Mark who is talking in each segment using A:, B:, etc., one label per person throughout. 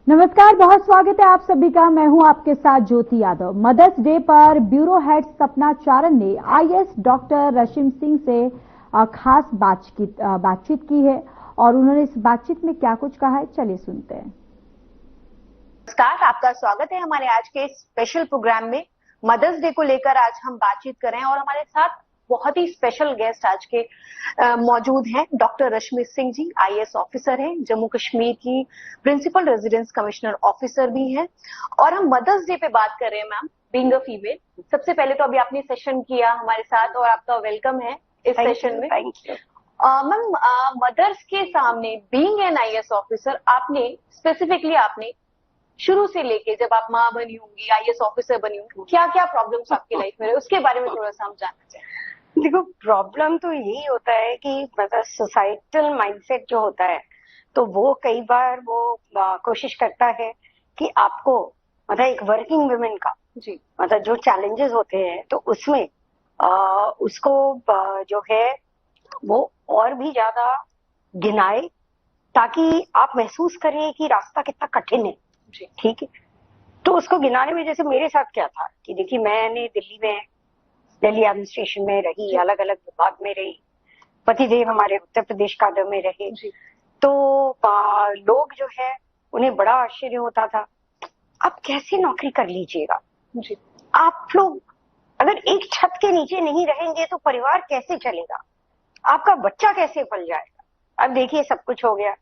A: नमस्कार, बहुत स्वागत है आप सभी का। मैं हूं आपके साथ ज्योति यादव। मदर्स डे पर ब्यूरो हेड सपना चारण ने आईएएस डॉक्टर रश्मि सिंह से खास बातचीत की है और उन्होंने इस बातचीत में क्या कुछ कहा है, चलिए सुनते हैं।
B: नमस्कार, आपका स्वागत है हमारे आज के स्पेशल प्रोग्राम में। मदर्स डे को लेकर आज हम बातचीत कर रहे हैं और हमारे साथ बहुत ही स्पेशल गेस्ट आज के मौजूद हैं। Doctor Rashmi Singh ji IAS officer हैं, जम्मू कश्मीर की प्रिंसिपल रेजिडेंस कमिश्नर ऑफिसर भी हैं और हम मदर्स डे पे बात कर रहे हैं। मैम, बीइंग अ फीमेल, सबसे पहले तो अभी आपने सेशन किया हमारे साथ और आपका वेलकम है इस सेशन में।
C: थैंक यू
B: मैम, मदर्स के सामने बीइंग एन आईएएस ऑफिसर आपने स्पेसिफिकली शुरू से लेके जब आप माँ बनी होंगी, आईएएस ऑफिसर बनी होंगी, क्या क्या प्रॉब्लम्स आपकी लाइफ में रहे, उसके बारे में थोड़ा सा हम जानना चाहें।
C: देखो, प्रॉब्लम तो यही होता है कि मतलब सोसाइटल माइंडसेट जो होता है, तो वो कई बार वो कोशिश करता है कि आपको मतलब एक वर्किंग वुमेन का
B: जी
C: मतलब जो चैलेंजेस होते हैं तो उसमें उसको जो है वो और भी ज्यादा गिनाए ताकि आप महसूस करें कि रास्ता कितना कठिन है।
B: जी
C: ठीक है, तो उसको गिनाने में जैसे मेरे साथ क्या था कि देखिए, मैंने दिल्ली एडमिनिस्ट्रेशन में रही, अलग अलग विभाग में रही, पतिदेव हमारे उत्तर प्रदेश काडर में रहे। तो लोग जो है उन्हें बड़ा आश्चर्य होता था, आप कैसे नौकरी कर लीजिएगा
B: जी
C: आप लोग, अगर एक छत के नीचे नहीं रहेंगे तो परिवार कैसे चलेगा, आपका बच्चा कैसे पल जाएगा। अब देखिए, सब कुछ हो गया,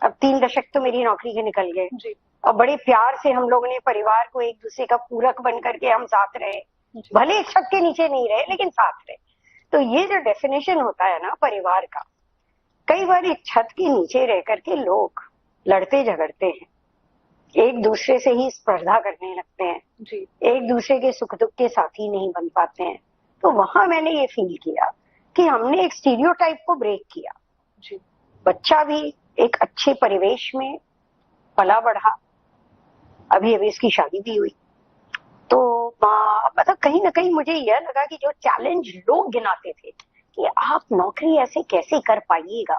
C: अब 3 दशक तो मेरी नौकरी के निकल गए और बड़े प्यार से हम लोगों ने परिवार को एक दूसरे का पूरक बन करके हम साथ रहे, भले एक छत के नीचे नहीं रहे लेकिन साथ रहे। तो ये जो डेफिनेशन होता है ना परिवार का, कई बार एक छत के नीचे रह करके लोग लड़ते झगड़ते हैं, एक दूसरे से ही स्पर्धा करने लगते हैं, एक दूसरे के सुख दुख के साथी नहीं बन पाते हैं। तो वहां मैंने ये फील किया कि हमने एक स्टीरियोटाइप को ब्रेक किया। बच्चा भी एक अच्छे परिवेश में पला बढ़ा, अभी इसकी शादी भी हुई। तो मतलब कहीं ना कहीं मुझे यह लगा कि जो चैलेंज लोग गिनाते थे कि आप नौकरी ऐसे कैसे कर पाइएगा,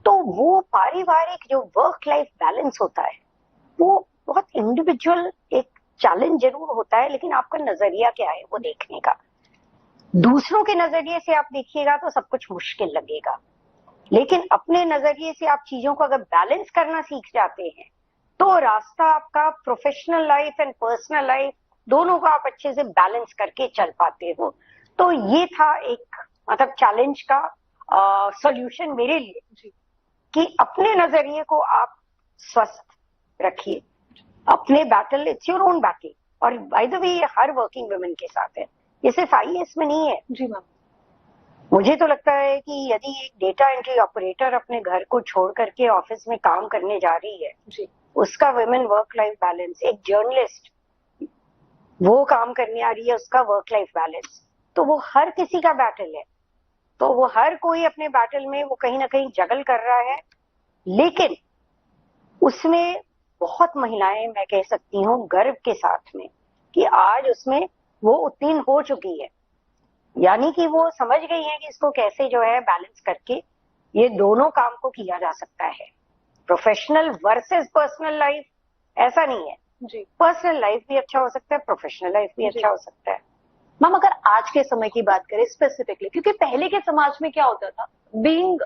C: तो वो पारिवारिक जो वर्क लाइफ बैलेंस होता है वो बहुत इंडिविजुअल एक चैलेंज जरूर होता है, लेकिन आपका नजरिया क्या है वो देखने का। दूसरों के नजरिए से आप देखिएगा तो सब कुछ मुश्किल लगेगा, लेकिन अपने नजरिए से आप चीजों को अगर बैलेंस करना सीख जाते हैं तो रास्ता आपका professional life and personal life दोनों को आप अच्छे से बैलेंस करके चल पाते हो। तो ये था एक मतलब चैलेंज का सॉल्यूशन मेरे लिए कि अपने नजरिए को आप स्वस्थ रखिए, अपने battle, it's your own battle. और बाय द वे ये हर वर्किंग वुमेन के साथ है, ये सिर्फ आईएएस में नहीं है।
B: जी मैम,
C: मुझे तो लगता है कि यदि एक डेटा एंट्री ऑपरेटर अपने घर को छोड़ करके ऑफिस में काम करने जा रही है, उसका वुमेन वर्क लाइफ बैलेंस, एक जर्नलिस्ट वो काम करने आ रही है, उसका वर्क लाइफ बैलेंस, तो वो हर किसी का बैटल है। तो वो हर कोई अपने बैटल में वो कहीं ना कहीं जगल कर रहा है, लेकिन उसमें बहुत महिलाएं, मैं कह सकती हूँ गर्व के साथ में, कि आज उसमें वो उत्तीर्ण हो चुकी है, यानी कि वो समझ गई है कि इसको कैसे जो है बैलेंस करके ये दोनों काम को किया जा सकता है। प्रोफेशनल वर्सेस पर्सनल लाइफ ऐसा नहीं है, पर्सनल लाइफ भी अच्छा हो सकता है, प्रोफेशनल लाइफ भी अच्छा हो सकता है।
B: मैम, अगर आज के समय की बात करें स्पेसिफिकली, क्योंकि पहले के समाज में क्या होता था, बीइंग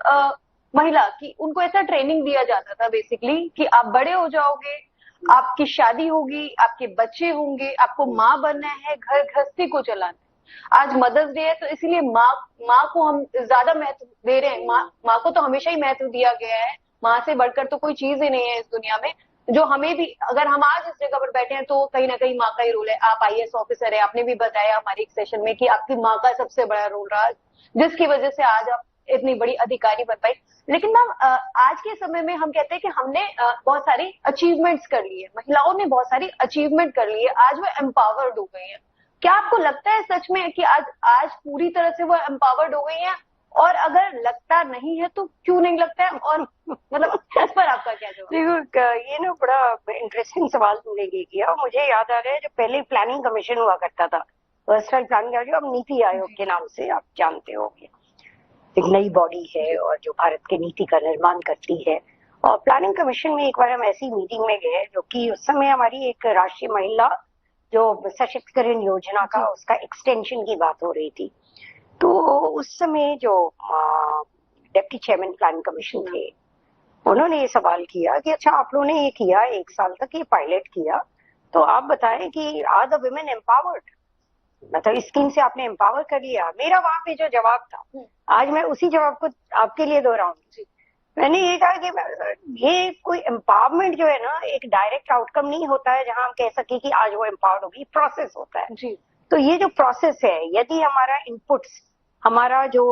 B: महिला की उनको ऐसा ट्रेनिंग दिया जाता था बेसिकली कि आप बड़े हो जाओगे, आपकी शादी होगी, आपके बच्चे होंगे, आपको माँ बनना है, घर गृहस्थी को चलाना है। आज मदर्स डे है तो इसीलिए माँ को हम ज्यादा महत्व दे रहे हैं। माँ को तो हमेशा ही महत्व दिया गया है, माँ से बढ़कर तो कोई चीज ही नहीं है इस दुनिया में। जो हमें भी, अगर हम आज इस जगह पर बैठे हैं तो कहीं ना कहीं माँ का ही रोल है। आप आईएएस ऑफिसर है, आपने भी बताया हमारे एक सेशन में कि आपकी माँ का सबसे बड़ा रोल रहा, जिसकी वजह से आज आप इतनी बड़ी अधिकारी बन पाई। लेकिन मैम, आज के समय में हम कहते हैं कि हमने बहुत सारी अचीवमेंट्स कर ली है, महिलाओं ने बहुत सारी अचीवमेंट कर ली है, आज वो एम्पावर्ड हो गई है। क्या आपको लगता है सच में कि आज पूरी तरह से वो एम्पावर्ड हो गई है? और अगर लगता नहीं है तो क्यों नहीं लगता है, और मतलब इस पर आपका क्या जवाब?
C: देखो, ये ना बड़ा इंटरेस्टिंग सवाल तुमने ये किया। मुझे याद आ रहा है, जो पहले प्लानिंग कमीशन हुआ करता था, पर्सनल प्लानिंग आयोग, अब नीति आयोग के नाम से आप जानते होंगे, एक नई बॉडी है और जो भारत के नीति का निर्माण करती है। और प्लानिंग कमीशन में एक बार हम ऐसी मीटिंग में गए, जो कि उस समय हमारी एक राष्ट्रीय महिला जो सशक्तिकरण योजना का उसका एक्सटेंशन की बात हो रही थी। तो उस समय जो डिप्टी चेयरमैन प्लानिंग कमीशन थे, उन्होंने ये सवाल किया कि अच्छा, आप लोगों ने ये किया, 1 साल तक ये पायलट किया, तो आप बताएं कि आर द वुमेन एम्पावर्ड, मतलब इस स्कीम से आपने एम्पावर कर लिया। मेरा वहां पे जो जवाब था, आज मैं उसी जवाब को आपके लिए दोहराऊंगी। मैंने ये कहा कि ये कोई एम्पावरमेंट जो है ना, एक डायरेक्ट आउटकम नहीं होता है जहां हम कह सके कि आज वो एम्पावर्ड होगी, प्रोसेस होता है जी। तो ये जो प्रोसेस है, यदि हमारा इनपुट्स, हमारा जो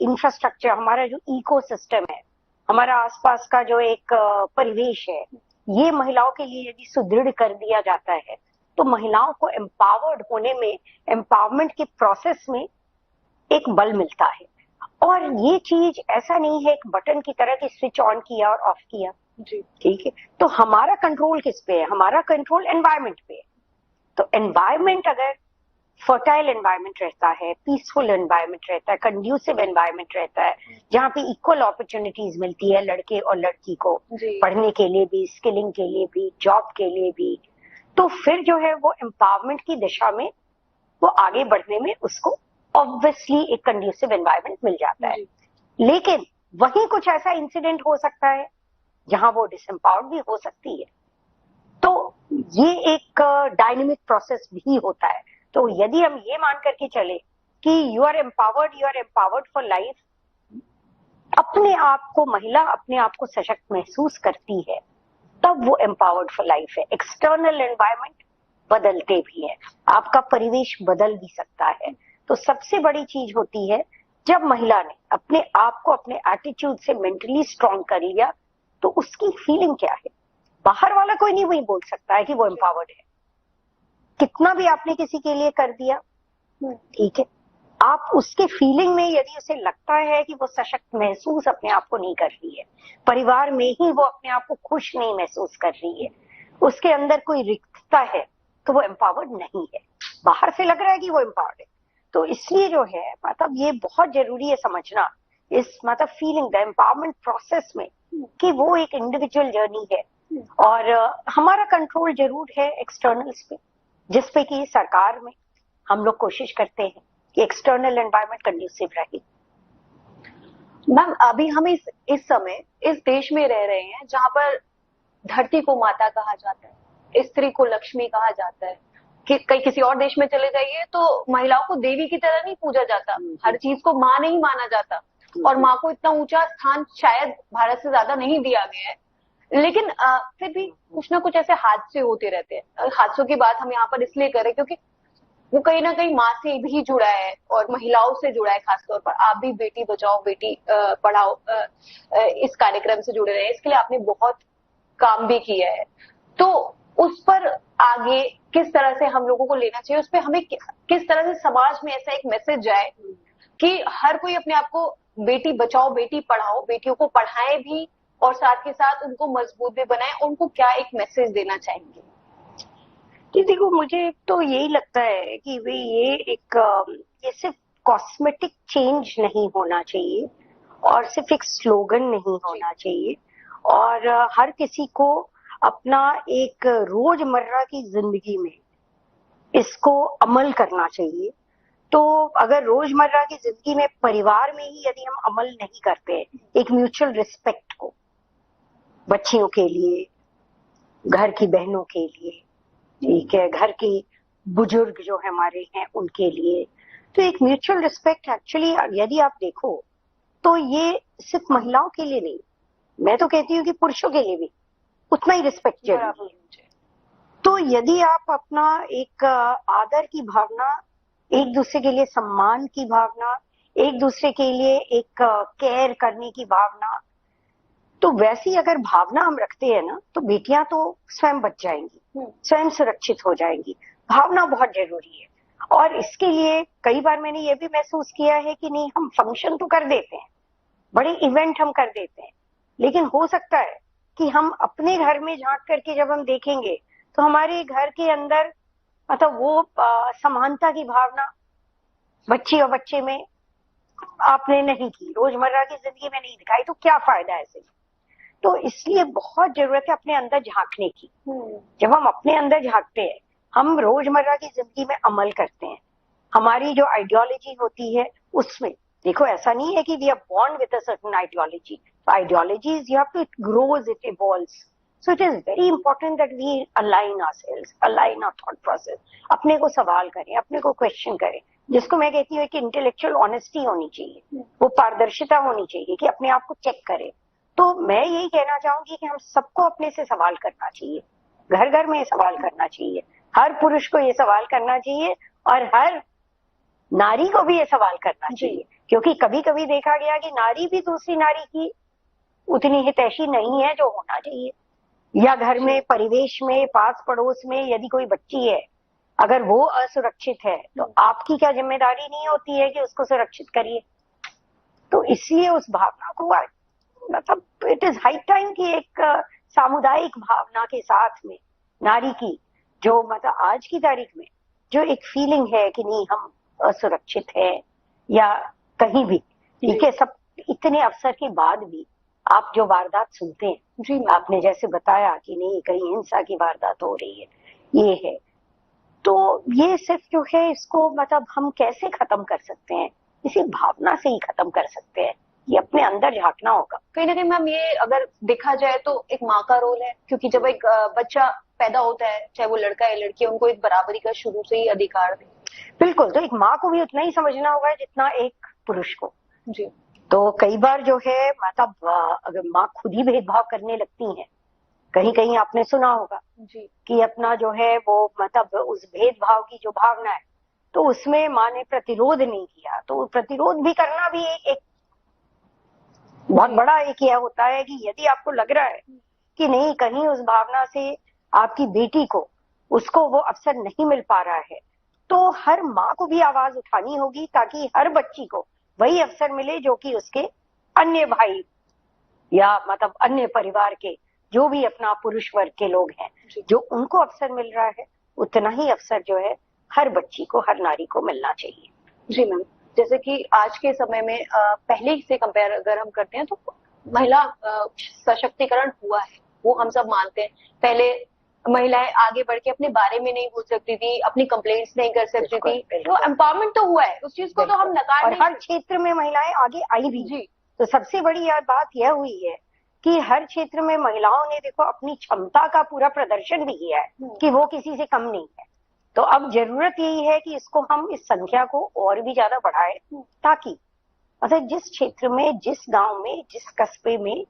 C: इंफ्रास्ट्रक्चर, हमारा जो इकोसिस्टम है, हमारा आसपास का जो एक परिवेश है, ये महिलाओं के लिए यदि सुदृढ़ कर दिया जाता है, तो महिलाओं को एम्पावर्ड होने में, एम्पावरमेंट के प्रोसेस में एक बल मिलता है। और ये चीज ऐसा नहीं है एक बटन की तरह कि स्विच ऑन किया और ऑफ किया जी, ठीक है। तो हमारा कंट्रोल किस पे है? हमारा कंट्रोल एनवायरमेंट पे है। तो एनवायरमेंट अगर फर्टाइल एनवायरमेंट रहता है, पीसफुल एनवायरमेंट रहता है, कंड्यूसिव एनवायरमेंट रहता है, जहाँ पे इक्वल अपॉर्चुनिटीज मिलती है लड़के और लड़की को, पढ़ने के लिए भी, स्किलिंग के लिए भी, जॉब के लिए भी, तो फिर जो है वो एम्पावरमेंट की दिशा में वो आगे बढ़ने में उसको ऑब्वियसली एक कंड्यूसिव एनवायरनमेंट मिल जाता है। लेकिन वहीं कुछ ऐसा इंसिडेंट हो सकता है जहां वो डिसएम्पावर्ड भी हो सकती है। तो ये एक डायनेमिक प्रोसेस भी होता है। तो यदि हम ये मान करके चले कि you are empowered for life, अपने आप को महिला अपने आप को सशक्त महसूस करती है, तब वो एम्पावर्ड फॉर लाइफ है। एक्सटर्नल एनवायरनमेंट बदलते भी है, आपका परिवेश बदल भी सकता है। तो सबसे बड़ी चीज होती है जब महिला ने अपने आप को अपने एटीट्यूड से मेंटली स्ट्रांग कर लिया, तो उसकी फीलिंग क्या है, बाहर वाला कोई नहीं वही बोल सकता है कि वो एम्पावर्ड है। कितना भी आपने किसी के लिए कर दिया, ठीक है, आप उसके फीलिंग में यदि उसे लगता है कि वो सशक्त महसूस अपने आप को नहीं कर रही है, परिवार में ही वो अपने आप को खुश नहीं महसूस कर रही है, उसके अंदर कोई रिक्तता है, तो वो एम्पावर्ड नहीं है। बाहर से लग रहा है कि वो एम्पावर्ड है। तो इसलिए जो है, मतलब ये बहुत जरूरी है समझना इस मतलब फीलिंग द एम्पावरमेंट प्रोसेस में कि वो एक इंडिविजुअल जर्नी है। और हमारा कंट्रोल जरूर है एक्सटर्नल्स पे, जिसपे कि सरकार में हम लोग कोशिश करते हैं कि एक्सटर्नल एनवायरनमेंट कंड्यूसिव रहे।
B: मैम, अभी हम इस समय इस देश में रह रहे हैं जहां पर धरती को माता कहा जाता है, स्त्री को लक्ष्मी कहा जाता है। कि कहीं किसी और देश में चले जाइए तो महिलाओं को देवी की तरह नहीं पूजा जाता, हर चीज को माँ नहीं माना जाता, और माँ को इतना ऊंचा स्थान शायद भारत से ज्यादा नहीं दिया गया है। लेकिन फिर भी कुछ ना कुछ ऐसे हादसे होते रहते हैं। हादसों की बात हम यहाँ पर इसलिए करें क्योंकि वो कहीं ना कहीं माँ से भी जुड़ा है और महिलाओं से जुड़ा है। खासतौर पर आप भी बेटी बचाओ बेटी पढ़ाओ इस कार्यक्रम से जुड़े रहे, इसके लिए आपने बहुत काम भी किया है। तो उस पर आगे किस तरह से हम लोगों को लेना चाहिए, उस पर हमें किस तरह से समाज में ऐसा एक मैसेज जाए कि हर कोई अपने आप को बेटी बचाओ बेटी पढ़ाओ, बेटियों को पढ़ाए भी और साथ के साथ उनको मजबूत भी बनाए, उनको क्या एक मैसेज देना चाहेंगे?
C: जी देखो, मुझे तो यही लगता है कि वे ये सिर्फ कॉस्मेटिक चेंज नहीं होना चाहिए और सिर्फ एक स्लोगन नहीं होना चाहिए, और हर किसी को अपना एक रोजमर्रा की जिंदगी में इसको अमल करना चाहिए। तो अगर रोजमर्रा की जिंदगी में परिवार में ही यदि हम अमल नहीं करते एक म्यूचुअल रिस्पेक्ट को, बच्चियों के लिए, घर की बहनों के लिए, ठीक है, घर के बुजुर्ग जो हमारे हैं उनके लिए, तो एक म्यूचुअल रिस्पेक्ट एक्चुअली यदि आप देखो तो ये सिर्फ महिलाओं के लिए नहीं, मैं तो कहती हूँ कि पुरुषों के लिए भी उतना ही रिस्पेक्ट जरूरी है। तो यदि आप अपना एक आदर की भावना, एक दूसरे के लिए सम्मान की भावना, एक दूसरे के लिए एक केयर करने की भावना, तो वैसी अगर भावना हम रखते हैं ना, तो बेटियां तो स्वयं बच जाएंगी, स्वयं सुरक्षित हो जाएंगी। भावना बहुत जरूरी है। और इसके लिए कई बार मैंने ये भी महसूस किया है कि नहीं, हम फंक्शन तो कर देते हैं, बड़े इवेंट हम कर देते हैं, लेकिन हो सकता है कि हम अपने घर में झांक करके जब हम देखेंगे तो हमारे घर के अंदर मतलब वो समानता की भावना बच्ची और बच्चे में आपने नहीं की, रोजमर्रा की जिंदगी में नहीं दिखाई, तो क्या फायदा ऐसे? तो इसलिए बहुत जरूरत है अपने अंदर झांकने की। जब हम अपने अंदर झांकते हैं, हम रोजमर्रा की जिंदगी में अमल करते हैं, हमारी जो आइडियोलॉजी होती है उसमें, देखो ऐसा नहीं है कि we are born with a certain ideology, ideologies you have to, it grows, it evolves, so it is very important that we align ourselves, align our thought process, अपने को सवाल करें, अपने को क्वेश्चन करें, जिसको मैं कहती हूँ कि इंटेलेक्चुअल ऑनेस्टी होनी चाहिए, वो पारदर्शिता होनी चाहिए कि अपने आप को चेक करें। तो मैं यही कहना चाहूंगी कि हम सबको अपने से सवाल करना चाहिए, घर घर में सवाल करना चाहिए, हर पुरुष को ये सवाल करना चाहिए और हर नारी को भी ये सवाल करना चाहिए, क्योंकि कभी कभी देखा गया कि नारी भी दूसरी नारी की उतनी हितैषी नहीं है जो होना चाहिए, या घर में, परिवेश में, पास पड़ोस में यदि कोई बच्ची है, अगर वो असुरक्षित है तो आपकी क्या जिम्मेदारी नहीं होती है कि उसको सुरक्षित करिए। तो इसलिए उस भावना को, मतलब इट इज हाई टाइम कि एक सामुदायिक भावना के साथ में नारी की जो, मतलब आज की तारीख में जो एक फीलिंग है कि नहीं हम असुरक्षित है या कहीं भी, ठीक है, सब इतने अवसर के बाद भी आप जो वारदात सुनते हैं,
B: जी
C: आपने जैसे बताया कि नहीं कहीं हिंसा की वारदात हो रही है, ये है, तो ये सिर्फ जो है इसको मतलब हम कैसे खत्म कर सकते हैं, इसी भावना से ही खत्म कर सकते हैं, ये अपने अंदर झांकना होगा।
B: कहीं ना कहीं मैम ये अगर देखा जाए तो एक माँ का रोल है, क्योंकि जब एक बच्चा पैदा होता है, चाहे वो लड़का या लड़की, उनको एक बराबरी का शुरू से ही अधिकार दे।
C: बिल्कुल, तो एक माँ को भी उतना ही समझना होगा जितना एक पुरुष को।
B: जी।
C: तो कई बार जो है मतलब अगर माँ खुद ही भेदभाव करने लगती हैं, कहीं कहीं आपने सुना होगा
B: जी।
C: कि अपना जो है वो मतलब उस भेदभाव की जो भावना है तो उसमें माँ ने प्रतिरोध नहीं किया, तो प्रतिरोध भी करना भी एक बहुत बड़ा एक यह होता है कि यदि आपको लग रहा है कि नहीं कहीं उस भावना से आपकी बेटी को, उसको वो अवसर नहीं मिल पा रहा है, तो हर माँ को भी आवाज उठानी होगी ताकि हर बच्ची को वही अवसर मिले जो कि उसके अन्य भाई या मतलब अन्य परिवार के जो भी अपना पुरुष वर्ग के लोग हैं, जो उनको अवसर मिल रहा है उतना ही अवसर जो है हर बच्ची को, हर नारी को मिलना चाहिए।
B: जी मैम, जैसे कि आज के समय में पहले से कंपेयर अगर हम करते हैं तो महिला सशक्तिकरण हुआ है, वो हम सब मानते हैं। पहले महिलाएं आगे बढ़ के अपने बारे में नहीं बोल सकती थी, अपनी कंप्लेंट्स नहीं कर सकती थी, तो एम्पावरमेंट तो हुआ है, उस चीज को तो हम नकार
C: और
B: नहीं।
C: हर क्षेत्र में महिलाएं आगे आई भी।
B: जी।
C: तो सबसे बड़ी बात यह हुई है कि हर क्षेत्र में महिलाओं ने देखो अपनी क्षमता का पूरा प्रदर्शन भी किया है कि वो किसी से कम नहीं है। तो अब जरूरत यही है कि इसको हम इस संख्या को और भी ज्यादा बढ़ाएं, ताकि मतलब जिस क्षेत्र में, जिस गांव में, जिस कस्बे में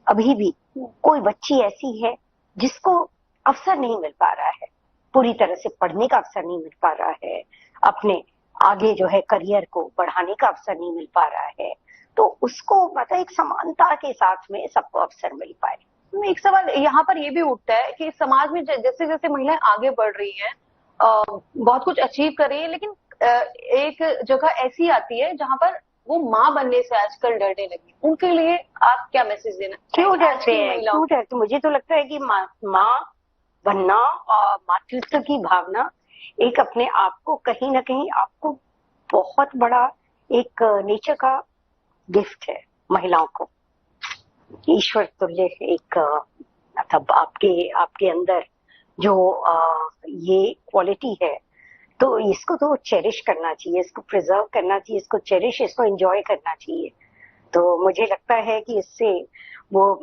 C: अभी भी कोई बच्ची ऐसी है जिसको अवसर नहीं मिल पा रहा है, पूरी तरह से पढ़ने का अवसर नहीं मिल पा रहा है, अपने आगे जो है करियर को बढ़ाने का अवसर नहीं मिल पा रहा है, तो उसको मतलब एक समानता के साथ में सबको अवसर मिल पाए।
B: एक सवाल यहाँ पर ये भी उठता है कि समाज में जैसे जैसे महिलाएं आगे बढ़ रही हैं, बहुत कुछ अचीव कर रही है, लेकिन एक जगह ऐसी आती है जहां पर वो माँ बनने से आजकल डरने लगी। उनके लिए आप क्या मैसेज देना?
C: क्यों डरते हैं? क्यों डरते? मुझे तो लगता है कि माँ बनना और मातृत्व की भावना एक अपने आप को कहीं ना कहीं आपको बहुत बड़ा एक नेचर का गिफ्ट है। महिलाओं को ईश्वर तुल्य एक मतलब आपके अंदर जो ये क्वालिटी है, तो इसको तो चेरिश करना चाहिए, इसको प्रिजर्व करना चाहिए, इसको चेरिश, इसको एंजॉय करना चाहिए। तो मुझे लगता है कि इससे वो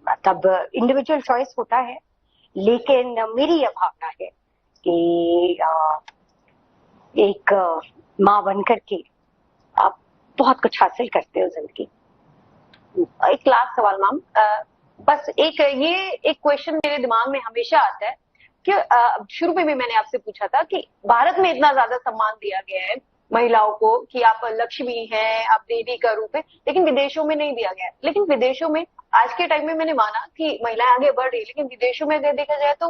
C: मतलब इंडिविजुअल चॉइस होता है, लेकिन मेरी यह भावना है कि एक माँ बनकर के आप बहुत कुछ हासिल करते हो जिंदगी।
B: एक लास्ट सवाल मैम, बस एक क्वेश्चन मेरे दिमाग में हमेशा आता है कि शुरू में भी मैंने आपसे पूछा था कि भारत में इतना ज्यादा सम्मान दिया गया है महिलाओं को कि आप लक्ष्मी हैं, आप देवी का रूप है, लेकिन विदेशों में नहीं दिया गया है। लेकिन विदेशों में आज के टाइम में मैंने माना कि महिलाएं आगे बढ़ रही है, लेकिन विदेशों में अगर देखा जाए तो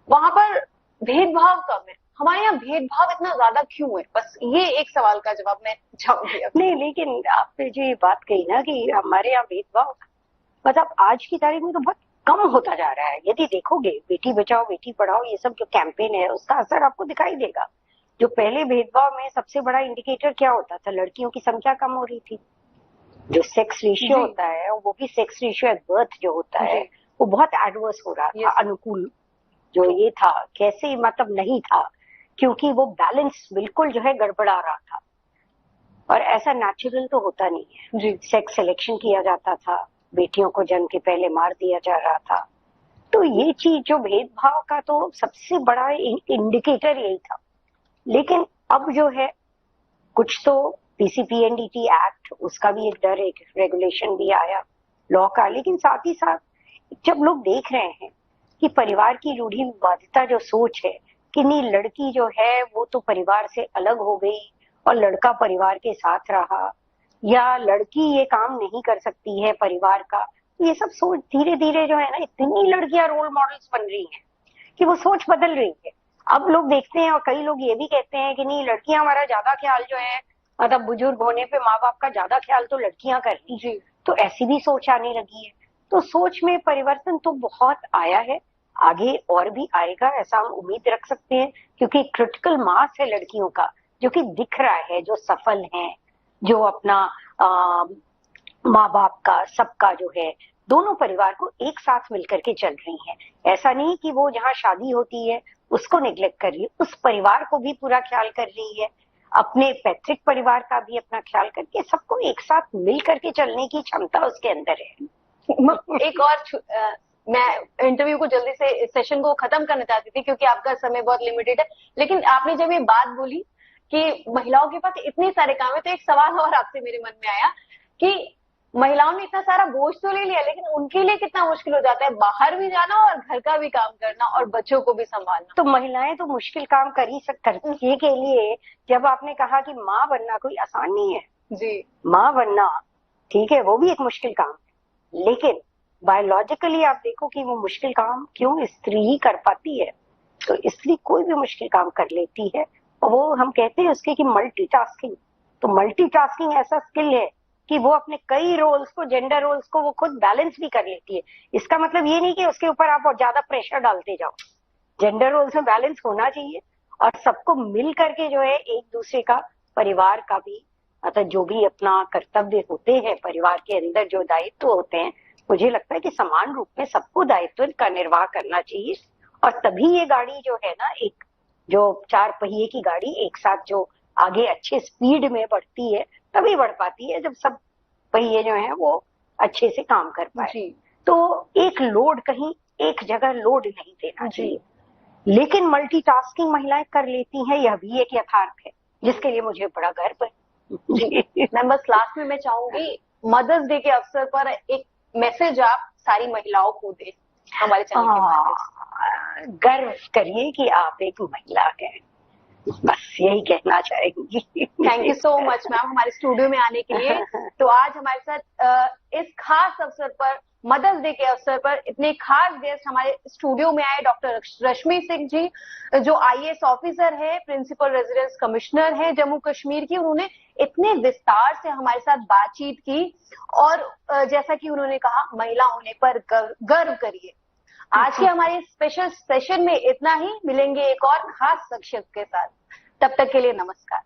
B: वहां पर भेदभाव कम है। हमारे यहाँ भेदभाव इतना ज्यादा क्यों है? बस ये एक सवाल का जवाब मैं चाहूंगी।
C: नहीं, लेकिन आपने जो ये बात कही ना कि हमारे यहाँ भेदभाव मतलब आज की तारीख में तो बहुत कम होता जा रहा है। यदि देखोगे बेटी बचाओ बेटी पढ़ाओ ये सब जो कैंपेन है उसका असर आपको दिखाई देगा। जो पहले भेदभाव में सबसे बड़ा इंडिकेटर क्या होता था? लड़कियों की संख्या कम हो रही थी, जो सेक्स रेशियो
B: जी।
C: होता है, वो भी सेक्स रेशियो एट बर्थ जो होता है, वो बहुत एडवर्स हो रहा था।
B: Yes.
C: अनुकूल जो ये था, कैसे मतलब नहीं था, क्योंकि वो बैलेंस बिल्कुल जो है गड़बड़ा रहा था। और ऐसा नेचुरल तो होता नहीं है
B: जी।
C: सेक्स सिलेक्शन किया जाता था, बेटियों को जन्म के पहले मार दिया जा रहा था। तो ये चीज जो भेदभाव का तो सबसे बड़ा इंडिकेटर यही था। लेकिन अब जो है कुछ तो पीसीपीएनडीटी एक्ट, उसका भी एक डर, एक रेगुलेशन भी आया लॉ का। लेकिन साथ ही साथ जब लोग देख रहे हैं कि परिवार की रूढ़िवादिता जो सोच है कि नहीं, लड़की जो है वो तो परिवार से अलग हो गई और लड़का परिवार के साथ रहा, या लड़की ये काम नहीं कर सकती है परिवार का, ये सब सोच धीरे धीरे जो है ना, इतनी लड़कियां रोल मॉडल्स बन रही हैं कि वो सोच बदल रही है। अब लोग देखते हैं और कई लोग ये भी कहते हैं कि नहीं, लड़कियां हमारा ज्यादा ख्याल जो है, मतलब बुजुर्ग होने पे माँ बाप का ज्यादा ख्याल तो लड़कियां कर रही हैं। तो ऐसी भी सोच आने लगी है। तो सोच में परिवर्तन तो बहुत आया है, आगे और भी आएगा ऐसा हम उम्मीद रख सकते हैं, क्योंकि क्रिटिकल मास है लड़कियों का जो कि दिख रहा है, जो सफल हैं, जो अपना माँ बाप का, सबका जो है, दोनों परिवार को एक साथ मिलकर के चल रही हैं। ऐसा नहीं कि वो जहाँ शादी होती है उसको निग्लेक्ट कर रही है, उस परिवार को भी पूरा ख्याल कर रही है, अपने पैतृक परिवार का भी अपना ख्याल करके सबको एक साथ मिल करके चलने की क्षमता उसके अंदर है।
B: एक और मैं इंटरव्यू को जल्दी से, इस सेशन को खत्म करना चाहती थी क्योंकि आपका समय बहुत लिमिटेड है। लेकिन आपने जब ये बात बोली कि महिलाओं के पास इतने सारे काम है, तो एक सवाल और आपसे मेरे मन में आया कि महिलाओं ने इतना सारा बोझ तो ले लिया, लेकिन उनके लिए कितना मुश्किल हो जाता है बाहर भी जाना और घर का भी काम करना और बच्चों को भी संभालना।
C: तो महिलाएं तो मुश्किल काम कर ही करने के लिए, जब आपने कहा कि माँ बनना कोई आसान नहीं है
B: जी,
C: माँ बनना, ठीक है, वो भी एक मुश्किल काम है, लेकिन बायोलॉजिकली आप देखो कि वो मुश्किल काम क्यों स्त्री ही कर पाती है। तो स्त्री कोई भी मुश्किल काम कर लेती है, और वो हम कहते हैं उसके कि मल्टीटास्किंग। तो मल्टीटास्किंग ऐसा स्किल है कि वो अपने कई रोल्स को, जेंडर रोल्स को वो खुद बैलेंस भी कर लेती है। इसका मतलब ये नहीं कि उसके ऊपर आप और ज्यादा प्रेशर डालते जाओ। जेंडर रोल्स में बैलेंस होना चाहिए, और सबको मिल करके जो है एक दूसरे का, परिवार का भी, मतलब जो भी अपना कर्तव्य होते हैं परिवार के अंदर, जो दायित्व होते हैं, मुझे लगता है कि समान रूप में सबको दायित्व का निर्वाह करना चाहिए। और तभी ये गाड़ी जो है ना, एक जो 4 पहिए की गाड़ी एक साथ जो आगे अच्छे स्पीड में बढ़ती है, तभी बढ़ पाती है जब सब पहिए जो है वो अच्छे से काम कर पाए। तो एक लोड कहीं एक जगह लोड नहीं देना चाहिए। लेकिन मल्टीटास्किंग महिलाएं कर लेती हैं, यह भी एक यथार्थ है जिसके लिए मुझे बड़ा गर्व है।
B: जी, मैं बस लास्ट में मैं चाहूंगी मदर्स डे के अवसर पर एक मैसेज आप सारी महिलाओं को दें हमारे चैनल के माध्यम से।
C: गर्व करिए कि आप एक महिला हैं, बस यही कहना चाहेंगी।
B: Thank you so much ma'am हमारे स्टूडियो में आने के लिए। तो आज हमारे साथ इस खास अवसर पर, मदर्स डे के अवसर पर, इतने खास गेस्ट हमारे स्टूडियो में आए। डॉक्टर रश्मि सिंह जी, जो आईएएस ऑफिसर है, प्रिंसिपल रेजिडेंस कमिश्नर है जम्मू कश्मीर की। उन्होंने इतने विस्तार से हमारे साथ बातचीत की, और जैसा कि उन्होंने कहा, महिला होने पर गर्व करिए। आज के हमारे स्पेशल सेशन में इतना ही। मिलेंगे एक और खास शख्सियत के साथ, तब तक के लिए नमस्कार।